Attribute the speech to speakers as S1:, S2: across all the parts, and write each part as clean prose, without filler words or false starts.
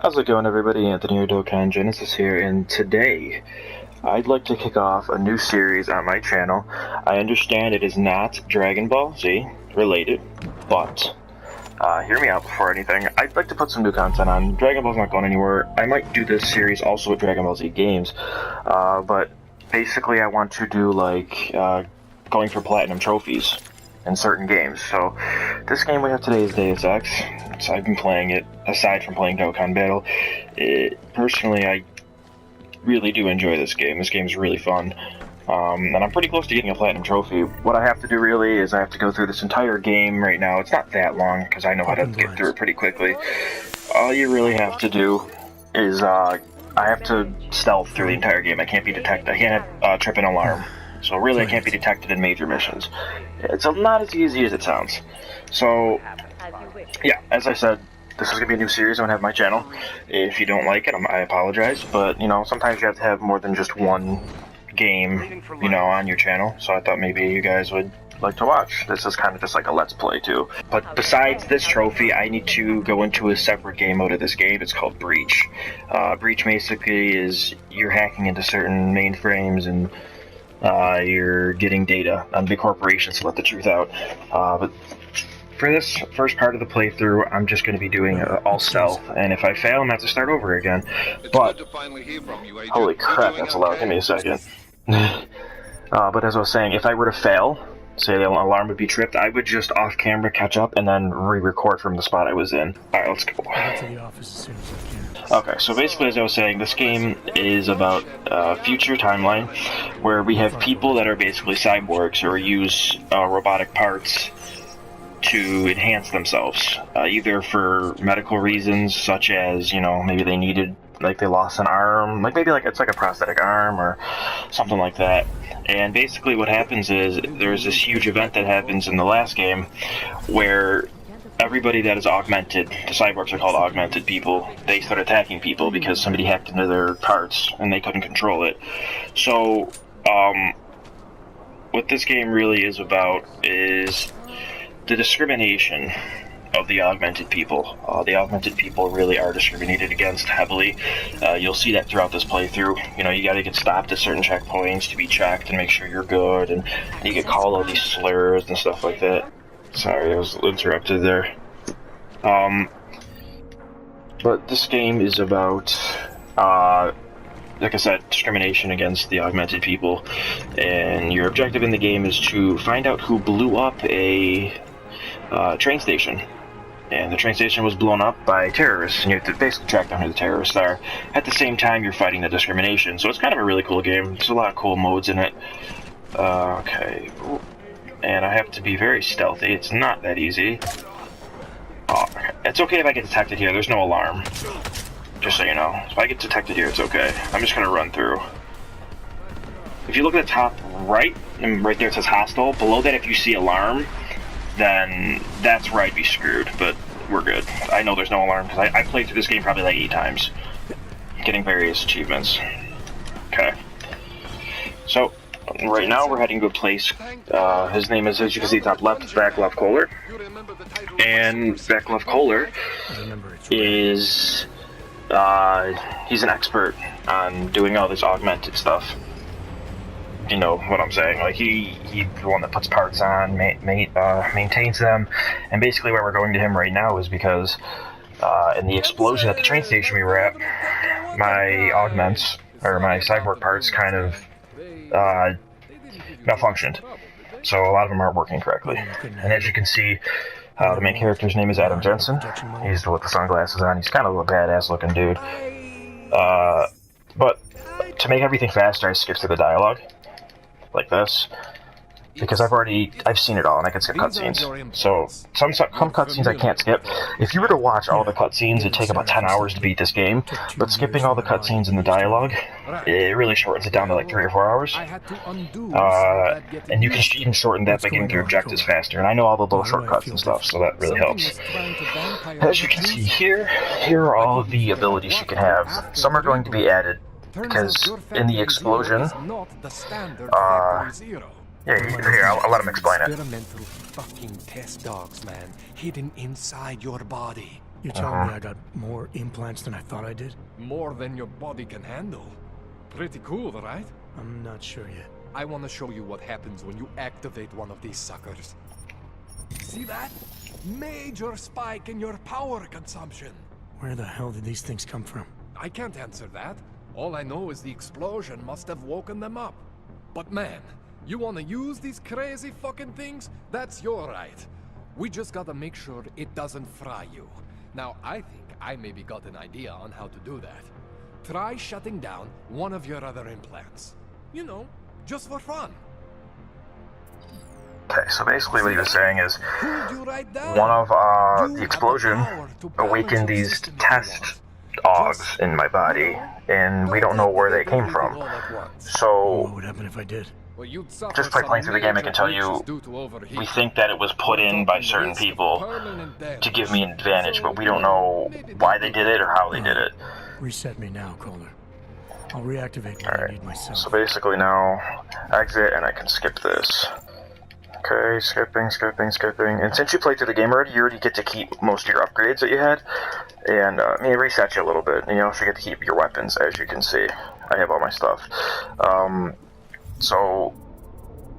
S1: How's it going, everybody? Anthony or Dokkan Genesis here, and today I'd like to kick off a new series on my channel. I understand it is not Dragon Ball Z related, but hear me out before anything. I'd like to put some new content on. Dragon Ball's not going anywhere. I might do this series also with Dragon Ball Z games, but basically I want to do like going for platinum trophies in certain games. So this game we have today is Deus Ex. So I've been playing it aside from playing Dokkan Battle. Personally, I really do enjoy this game. This game is really fun. And I'm pretty close to getting a platinum trophy. What I have to do really is I have to go through this entire game right now. It's not that long because I know how to get through it pretty quickly. All you really have to do is I have to stealth through the entire game. I can't be detected. I can't trip an alarm. So really I can't be detected in major missions. It's not as easy as it sounds. So yeah, as I said, this is going to be a new series I'm going to have on my channel. If you don't like it, I apologize, but, you know, sometimes you have to have more than just one game, you know, on your channel, so I thought maybe you guys would like to watch. This is kind of just like a let's play, too. But besides this trophy, I need to go into a separate game mode of this game. It's called Breach. Breach basically is you're hacking into certain mainframes and you're getting data on big corporations to let the truth out. But for this first part of the playthrough, I'm just going to be doing all stealth, and if I fail, I'm going to have to start over again. But, holy crap, that's loud. Give me a second. But as I was saying, if I were to fail, say the alarm would be tripped, I would just off-camera catch up and then re-record from the spot I was in. Alright, let's go. Okay, so basically, as I was saying, this game is about a future timeline where we have people that are basically cyborgs or use robotic parts to enhance themselves, either for medical reasons, such as, you know, maybe they needed, like they lost an arm, like maybe like it's like a prosthetic arm or something like that. And basically what happens is there's this huge event that happens in the last game where everybody that is augmented, the cyborgs are called augmented people, they start attacking people because somebody hacked into their parts and they couldn't control it. So what this game really is about is the discrimination of the augmented people. The augmented people really are discriminated against heavily. You'll see that throughout this playthrough. You know, you gotta get stopped at certain checkpoints to be checked and make sure you're good, and you get called all these slurs and stuff like that. Sorry, I was interrupted there. But this game is about, like I said, discrimination against the augmented people, and your objective in the game is to find out who blew up a train station. And the train station was blown up by terrorists, and you have to basically track down who the terrorists are. At the same time, you're fighting the discrimination, so it's kind of a really cool game. There's a lot of cool modes in it. Okay. And I have to be very stealthy. It's not that easy. Oh, it's okay if I get detected here. There's no alarm. Just so you know. If I get detected here, it's okay. I'm just gonna run through. If you look at the top right, and right there it says hostile, below that if you see alarm, then that's where I'd be screwed, but we're good. I know there's no alarm, because I played through this game probably like 8 times, getting various achievements. Okay. So, right now we're heading to a place, his name is, as you can see, top left, Vaclav Kohler. And Vaclav Kohler is, he's an expert on doing all this augmented stuff. You know what I'm saying? Like he's the one that puts parts on, maintains them, and basically why we're going to him right now is because in the explosion at the train station we were at, my augments or my cyborg parts kind of malfunctioned, so a lot of them aren't working correctly. And as you can see, the main character's name is Adam Jensen. He's with the sunglasses on. He's kind of a badass looking dude. But to make everything faster, I skipped through the dialogue. Like this, because I've seen it all, and I can skip cutscenes. So some cutscenes I can't skip. If you were to watch all the cutscenes, it'd take about 10 hours to beat this game. But skipping all the cutscenes and the dialogue, it really shortens it down to like 3 or 4 hours. And you can even shorten that by getting through objectives faster. And I know all the little shortcuts and stuff, so that really helps. As you can see here are all of the abilities you can have. Some are going to be added because in the explosion, Yeah, here, I'll let him explain it.
S2: Experimental fucking test dogs, man. Hidden inside your body.
S3: You're telling me I got more implants than I thought I did?
S2: More than your body can handle. Pretty cool, right?
S3: I'm not sure yet.
S2: I want to show you what happens when you activate one of these suckers. See that? Major spike in your power consumption.
S3: Where the hell did these things come from?
S2: I can't answer that. All I know is the explosion must have woken them up. But man, you want to use these crazy fucking things? That's your right. We just gotta make sure it doesn't fry you. Now, I think I maybe got an idea on how to do that. Try shutting down one of your other implants. You know, just for fun.
S1: Okay, so basically what he was saying is
S2: Right
S1: one of the explosion awakened these test dogs in my body, and we don't know where they came from. So,
S3: What would happen if I did?
S1: just by playing through the game, I can tell you, we think that it was put in by certain people to give me an advantage, but we don't know why they did it or how they did it.
S3: Reset me now, Calder. I'll reactivate what I need myself.
S1: So basically now, exit, and I can skip this. Okay, skipping. And since you played through the game already, you already get to keep most of your upgrades that you had. And, I mean, it resets you a little bit. And you also get to keep your weapons, as you can see. I have all my stuff. So,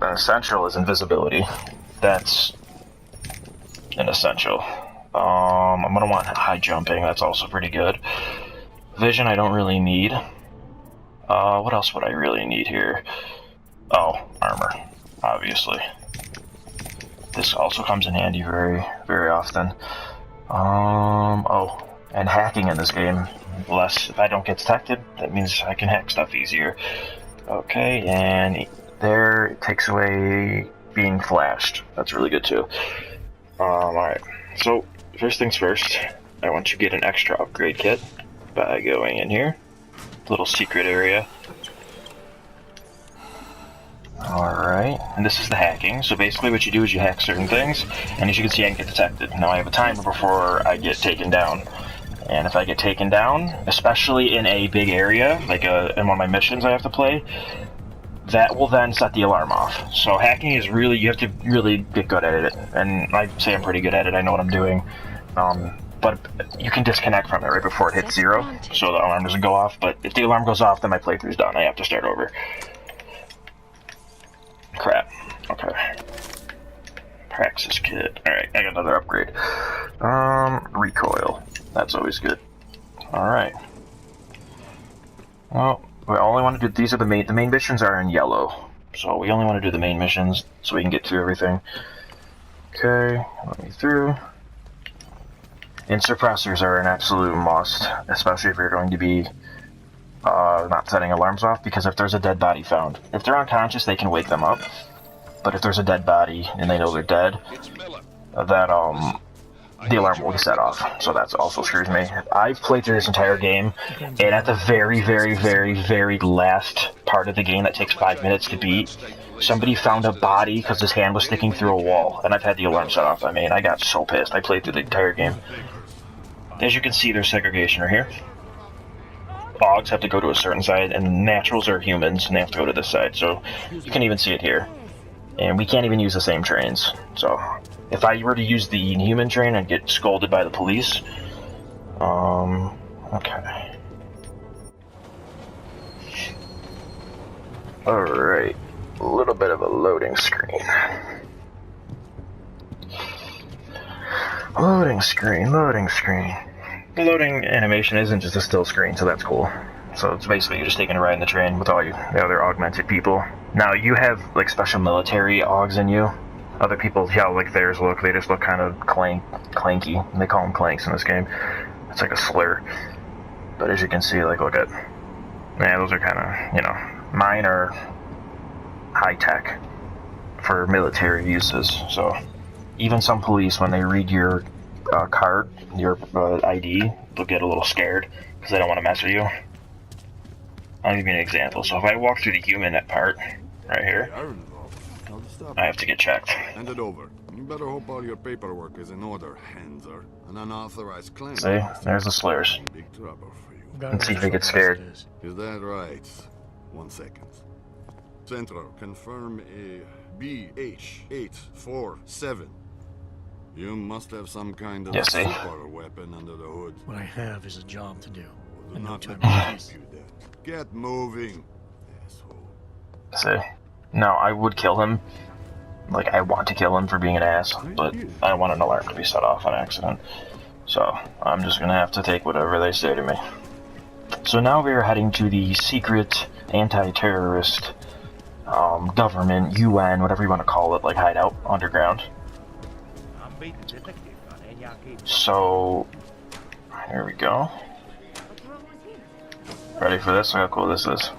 S1: an essential is invisibility. That's an essential. I'm gonna want high jumping, that's also pretty good. Vision I don't really need. What else would I really need here? Oh, armor, obviously. This also comes in handy very, very often. Oh, and hacking in this game. If I don't get detected, that means I can hack stuff easier. Okay, and there it takes away being flashed. That's really good too. Alright, so first things first, I want you to get an extra upgrade kit by going in here. Little secret area. Alright, and this is the hacking. So basically what you do is you hack certain things, and as you can see I can get detected. Now I have a timer before I get taken down. And if I get taken down, especially in a big area, like in one of my missions I have to play, that will then set the alarm off. So hacking is really, you have to really get good at it. And I say I'm pretty good at it, I know what I'm doing. But you can disconnect from it right before it hits 0, so the alarm doesn't go off. But if the alarm goes off, then my playthrough's done. I have to start over. Crap. Okay. Praxis kit. Alright, I got another upgrade. Recoil. That's always good. Alright. Well, we only want to do, these are the main missions are in yellow. So we only want to do the main missions so we can get through everything. Okay, let me through. And suppressors are an absolute must, especially if you're going to be not setting alarms off, because if there's a dead body found, if they're unconscious, they can wake them up. But if there's a dead body and they know they're dead, that the alarm will be set off. So that also screws me. I've played through this entire game, and at the very, very, very, very last part of the game that takes 5 minutes to beat, somebody found a body because his hand was sticking through a wall, and I've had the alarm set off. I mean, I got so pissed. I played through the entire game. As you can see, there's segregation right here. Bogs have to go to a certain side, and naturals are humans, and they have to go to this side. So you can even see it here. And we can't even use the same trains. So if I were to use the human train, I'd get scolded by the police. Okay. Alright. A little bit of a loading screen. Loading screen. The loading animation isn't just a still screen, so that's cool. So it's basically you're just taking a ride in the train with all the other augmented people. Now you have like special military augs in you. Other people, how like theirs look, they just look kind of clanky. And they call them clanks in this game. It's like a slur. But as you can see, like look at, yeah, those are kind of, you know, mine are high tech for military uses. So even some police, when they read your card, your ID, they'll get a little scared because they don't want to mess with you. I'll give you an example. So if I walk through the human part, right here, I have to get checked.
S4: Hand it over. You better hope all your paperwork is in order, Hanser. An unauthorized claim.
S1: See? There's the slurs.
S4: Big trouble for you.
S1: And see if they get scared.
S4: Is that right? 1 second. Centro, confirm a BH-847. You must have some kind of
S1: Yes,
S4: super weapon under the hood.
S3: What I have is a job to do.
S4: Do
S3: And no
S4: not
S3: time
S4: let me
S3: for
S4: keep
S3: peace.
S4: you there. Get moving, asshole.
S1: See, now I would kill him. Like, I want to kill him for being an ass, but I want an alarm to be set off on accident. So, I'm just gonna have to take whatever they say to me. So now we are heading to the secret anti-terrorist government, UN, whatever you want to call it, like hideout, underground. So, here we go. Ready for this? Look how cool this is.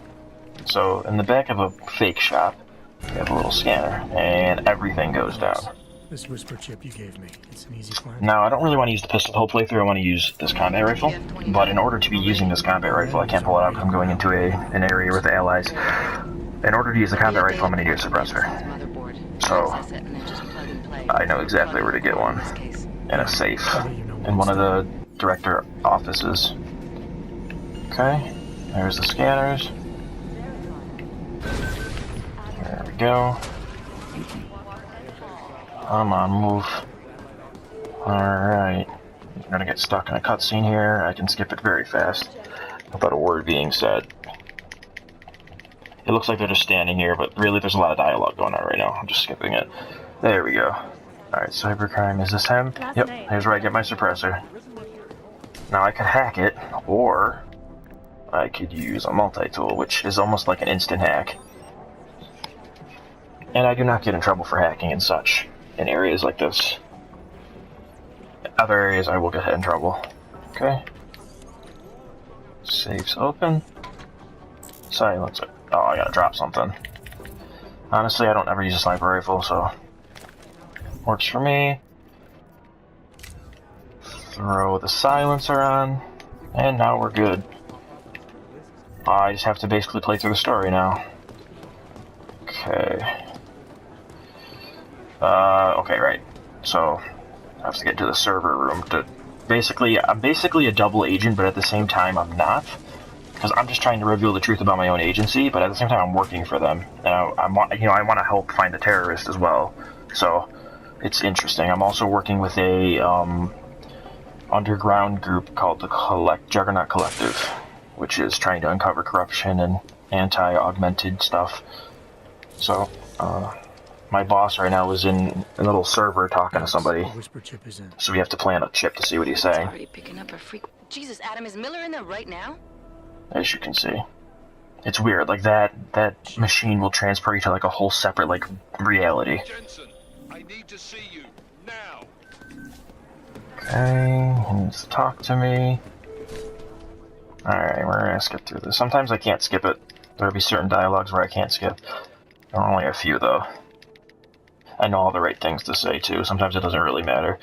S1: So, in the back of a fake shop, we have a little scanner, and everything goes down.
S3: This whisper chip you gave me, it's an easy plan.
S1: Now, I don't really want to use the pistol the whole playthrough, I want to use this combat rifle, but in order to be using this combat rifle, I can't pull it out because I'm going into an area with the allies. In order to use the combat rifle, I'm going to need a suppressor. So, I know exactly where to get one. In a safe. In one of the director offices. Okay, there's the scanners. There we go. Come on, move. Alright. I'm gonna get stuck in a cutscene here. I can skip it very fast without a word being said. It looks like they're just standing here, but really there's a lot of dialogue going on right now. I'm just skipping it. There we go. Alright, cybercrime. Is this him? Yep, here's where I get my suppressor. Now I could hack it, or I could use a multi-tool, which is almost like an instant hack. And I do not get in trouble for hacking and such in areas like this. In other areas I will get in trouble. Okay. Safe's open. Silencer. Oh, I gotta drop something. Honestly, I don't ever use a sniper rifle, so works for me. Throw the silencer on, and now we're good. I just have to basically play through the story now. Okay. Okay, right. So, I have to get to the server room to... I'm basically a double agent, but at the same time I'm not. Because I'm just trying to reveal the truth about my own agency, but at the same time I'm working for them. And I want to help find the terrorist as well. So, it's interesting. I'm also working with a, underground group called the Juggernaut Collective, which is trying to uncover corruption and anti-augmented stuff. So, my boss right now is in a little server talking to somebody.
S3: Whisper chip is in.
S1: So we have to plant a chip to see what he's saying.
S5: Already picking up a freak. Jesus, Adam, is Miller in there right now?
S1: As you can see. It's weird, like that machine will transfer you to like a whole separate like reality.
S6: Jensen, I need to see you now.
S1: Okay, he needs to talk to me. Alright, we're gonna skip through this. Sometimes I can't skip it. There'll be certain dialogues where I can't skip. There are only a few though. I know all the right things to say too. Sometimes it doesn't really matter.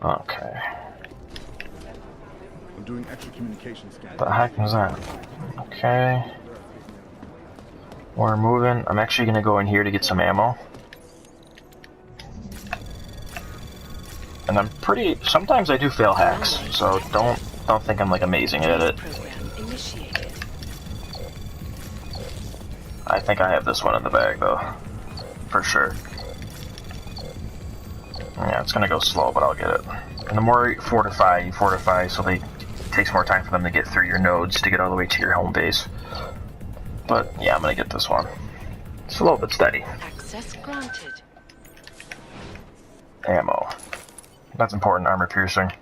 S1: Okay.
S7: I'm doing extra communication scan.
S1: The heck is that? Okay. We're moving. I'm actually gonna go in here to get some ammo. And I'm pretty... Sometimes I do fail hacks, so don't think I'm like amazing at it. I think I have this one in the bag though. For sure. Yeah, it's gonna go slow, but I'll get it. And the more you fortify, so it takes more time for them to get through your nodes to get all the way to your home base. But yeah, I'm gonna get this one. Slow but steady.
S5: Access granted.
S1: Ammo. That's important, armor piercing.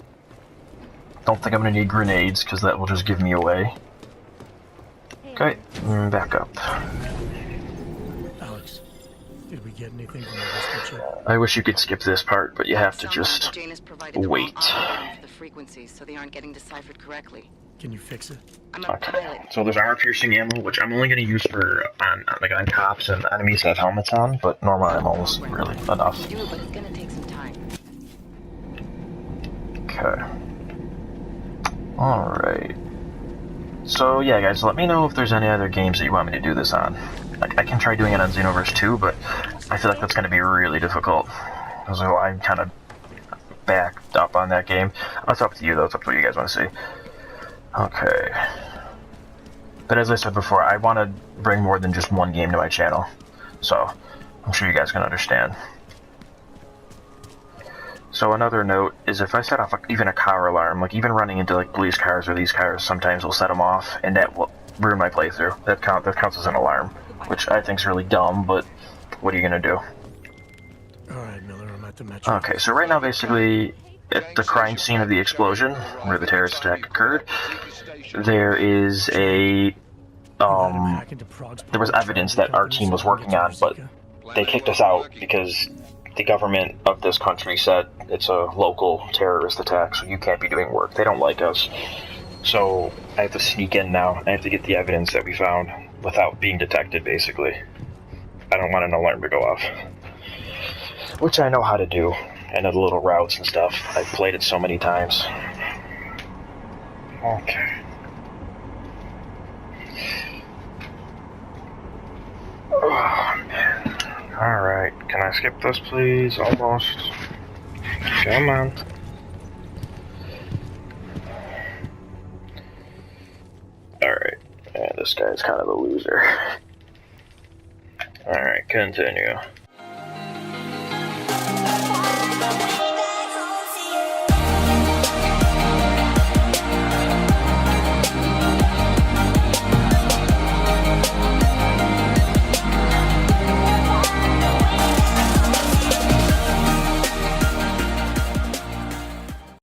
S1: Don't think I'm gonna need grenades, because that will just give me away. Okay, back up.
S3: Alex, did we get anything from the whisper chip?
S1: I wish you could skip this part, but you have to just
S5: Jane has provided the
S1: wait.
S5: wrong algorithm for the frequencies, so they aren't getting deciphered correctly.
S3: Can you fix it?
S5: I'm a
S1: Okay,
S5: pilot.
S1: so there's armor piercing ammo, which I'm only gonna use for on cops and enemies that have helmets on, but normal ammo is really enough.
S5: Do it, but it's gonna take some time.
S1: Okay. Alright. So yeah, guys, let me know if there's any other games that you want me to do this on. Like, I can try doing it on Xenoverse 2, but I feel like that's going to be really difficult. So I'm kind of backed up on that game. That's up to you, though. It's up to what you guys want to see. Okay. But as I said before, I want to bring more than just one game to my channel. So, I'm sure you guys can understand. So another note is if I set off even a car alarm, like even running into like police cars or these cars, sometimes will set them off, and that will ruin my playthrough. That counts as an alarm, which I think is really dumb. But what are you gonna do?
S3: All right, Miller, I'm at the metro.
S1: Okay, so right now, basically, at the crime scene of the explosion where the terrorist attack occurred, there is a there was evidence that our team was working on, but they kicked us out because the government of this country said it's a local terrorist attack, so you can't be doing work. They don't like us. So I have to sneak in now. I have to get the evidence that we found without being detected, basically. I don't want an alarm to go off. Which I know how to do. I know the little routes and stuff. I've played it so many times. Okay. Oh, man. Alright, can I skip this, please? Almost. Come on. Alright. Yeah, this guy's kind of a loser. Alright, continue.